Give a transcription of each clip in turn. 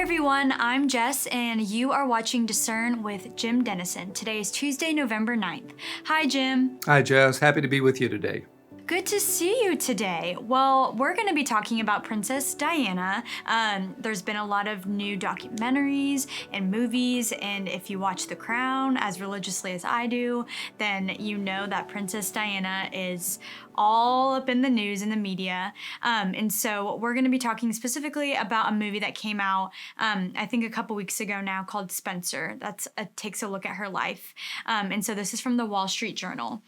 everyone, I'm Jess, and you are watching Discern with Jim Dennison. Today is Tuesday, November 9th. Hi, Jim. Hi, Jess. Happy to be with you today. Good to see you today. Well, we're going to be talking about Princess Diana. There's been a lot of new documentaries and movies, and if you watch The Crown as religiously as I do, then you know that Princess Diana is all up in the news and the media. And so we're going to be talking specifically about a movie that came out, I think a couple weeks ago now, called Spencer. Takes a look at her life. And so this is from the Wall Street Journal.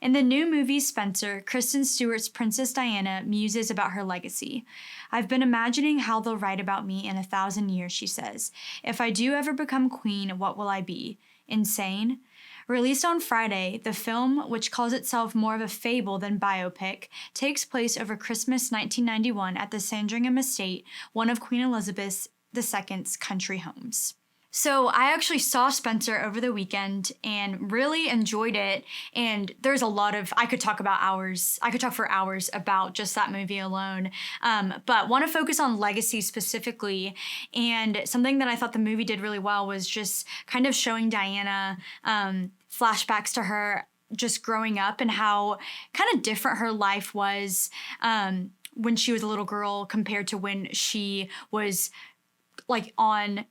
In the new movie Spencer, Kristen Stewart's Princess Diana muses about her legacy. "I've been imagining how they'll write about me in 1,000 years," she says. "If I do ever become queen, what will I be? Insane?" Released on Friday, the film, which calls itself more of a fable than biopic, takes place over Christmas 1991 at the Sandringham Estate, one of Queen Elizabeth II's country homes. So I actually saw Spencer over the weekend and really enjoyed it. And there's a lot of, I could talk for hours about just that movie alone. But want to focus on legacy specifically. And something that I thought the movie did really well was just kind of showing Diana flashbacks to her just growing up and how kind of different her life was when she was a little girl compared to when she was like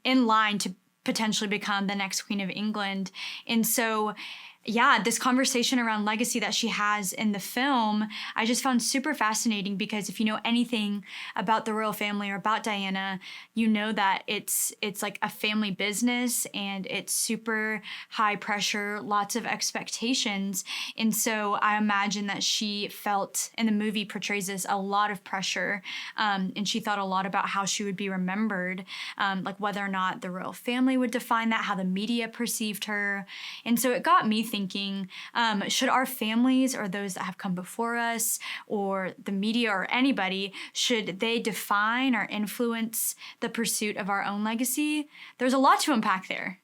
in line to potentially become the next Queen of England. And so, yeah, this conversation around legacy that she has in the film, I just found super fascinating because if you know anything about the royal family or about Diana, you know that it's like a family business and it's super high pressure, lots of expectations. And so I imagine that she felt, and the movie portrays this, a lot of pressure. And she thought a lot about how she would be remembered, like whether or not the royal family would define that, how the media perceived her. And so it got me thinking, should our families or those that have come before us or the media or anybody, should they define or influence the pursuit of our own legacy? There's a lot to unpack there.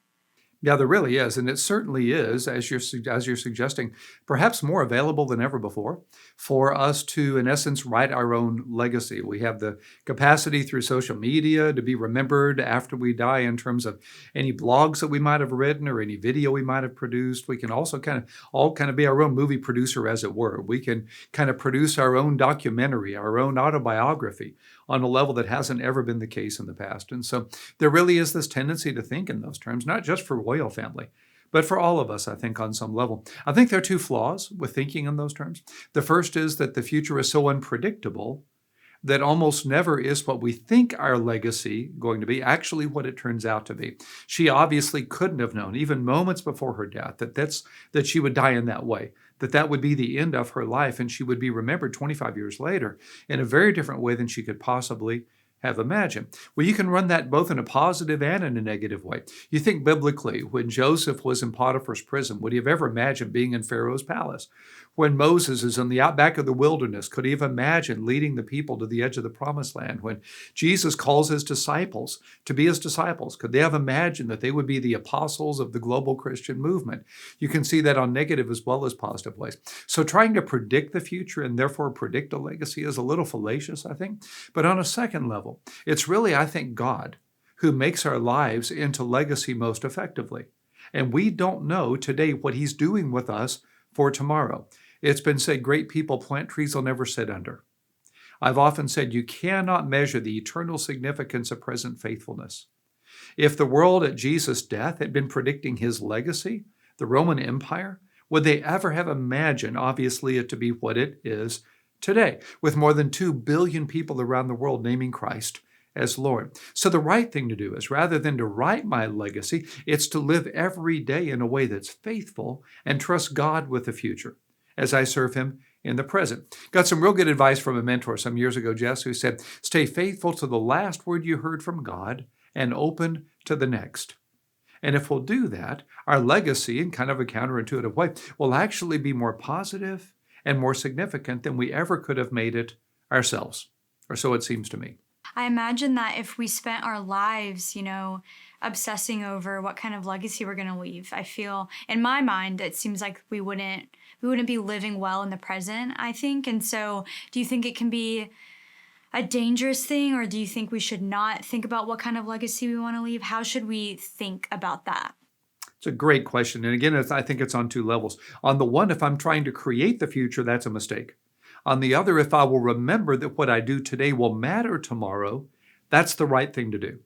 Yeah, there really is. And it certainly is, as you're suggesting, perhaps more available than ever before for us to, in essence, write our own legacy. We have the capacity through social media to be remembered after we die in terms of any blogs that we might have written or any video we might have produced. We can also kind of be our own movie producer, as it were. We can kind of produce our own documentary, our own autobiography on a level that hasn't ever been the case in the past. And so there really is this tendency to think in those terms, not just for royal family, but for all of us, I think, on some level. I think there are two flaws with thinking in those terms. The first is that the future is so unpredictable that almost never is what we think our legacy going to be actually what it turns out to be. She obviously couldn't have known, even moments before her death, that she would die in that way, that would be the end of her life, and she would be remembered 25 years later in a very different way than she could possibly have imagined. Well, you can run that both in a positive and in a negative way. You think biblically, when Joseph was in Potiphar's prison, would he have ever imagined being in Pharaoh's palace? When Moses is in the outback of the wilderness, could he have imagined leading the people to the edge of the promised land? When Jesus calls his disciples to be his disciples, could they have imagined that they would be the apostles of the global Christian movement? You can see that on negative as well as positive ways. So trying to predict the future and therefore predict a legacy is a little fallacious, I think. But on a second level, it's really, I think, God who makes our lives into legacy most effectively. And we don't know today what he's doing with us for tomorrow. It's been said, great people plant trees they'll never sit under. I've often said you cannot measure the eternal significance of present faithfulness. If the world at Jesus' death had been predicting his legacy, the Roman Empire, would they ever have imagined, obviously, it to be what it is today, with more than 2 billion people around the world naming Christ as Lord? So the right thing to do is, rather than to write my legacy, it's to live every day in a way that's faithful and trust God with the future as I serve him in the present. Got some real good advice from a mentor some years ago, Jess, who said, stay faithful to the last word you heard from God and open to the next. And if we'll do that, our legacy, in kind of a counterintuitive way, will actually be more positive and more significant than we ever could have made it ourselves. Or so it seems to me. I imagine that if we spent our lives, obsessing over what kind of legacy we're going to leave, I feel, in my mind, it seems like we wouldn't be living well in the present, I think. And so do you think it can be a dangerous thing, or do you think we should not think about what kind of legacy we want to leave? How should we think about that? It's a great question. And again, I think it's on two levels. On the one, if I'm trying to create the future, that's a mistake. On the other, if I will remember that what I do today will matter tomorrow, that's the right thing to do.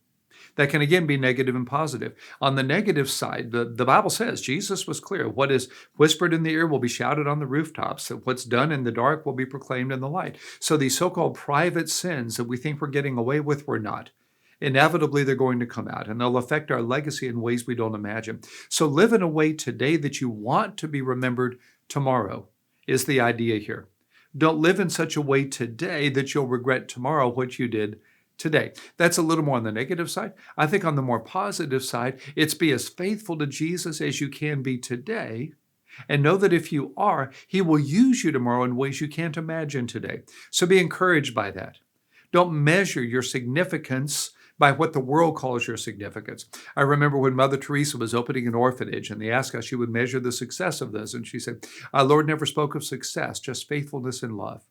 That can again be negative and positive. On the negative side, the Bible says, Jesus was clear, what is whispered in the ear will be shouted on the rooftops, that what's done in the dark will be proclaimed in the light. So these so-called private sins that we think we're getting away with, we're not. Inevitably, they're going to come out, and they'll affect our legacy in ways we don't imagine. So live in a way today that you want to be remembered tomorrow is the idea here. Don't live in such a way today that you'll regret tomorrow what you did today. That's a little more on the negative side. I think on the more positive side, it's be as faithful to Jesus as you can be today, and know that if you are, He will use you tomorrow in ways you can't imagine today. So be encouraged by that. Don't measure your significance by what the world calls your significance. I remember when Mother Teresa was opening an orphanage and they asked how she would measure the success of this. And she said, Our Lord never spoke of success, just faithfulness and love.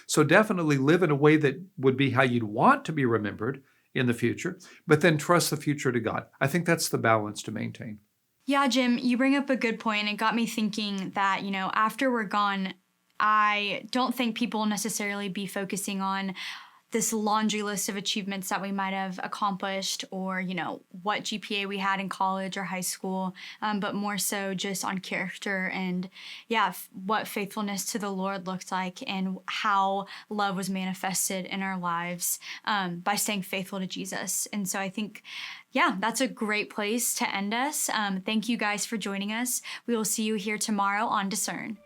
So definitely live in a way that would be how you'd want to be remembered in the future, but then trust the future to God. I think that's the balance to maintain. Yeah, Jim, you bring up a good point. It got me thinking that, after we're gone, I don't think people will necessarily be focusing on this laundry list of achievements that we might have accomplished, or, what GPA we had in college or high school, but more so just on character and, what faithfulness to the Lord looked like and how love was manifested in our lives by staying faithful to Jesus. And so I think, that's a great place to end us. Thank you guys for joining us. We will see you here tomorrow on Discern.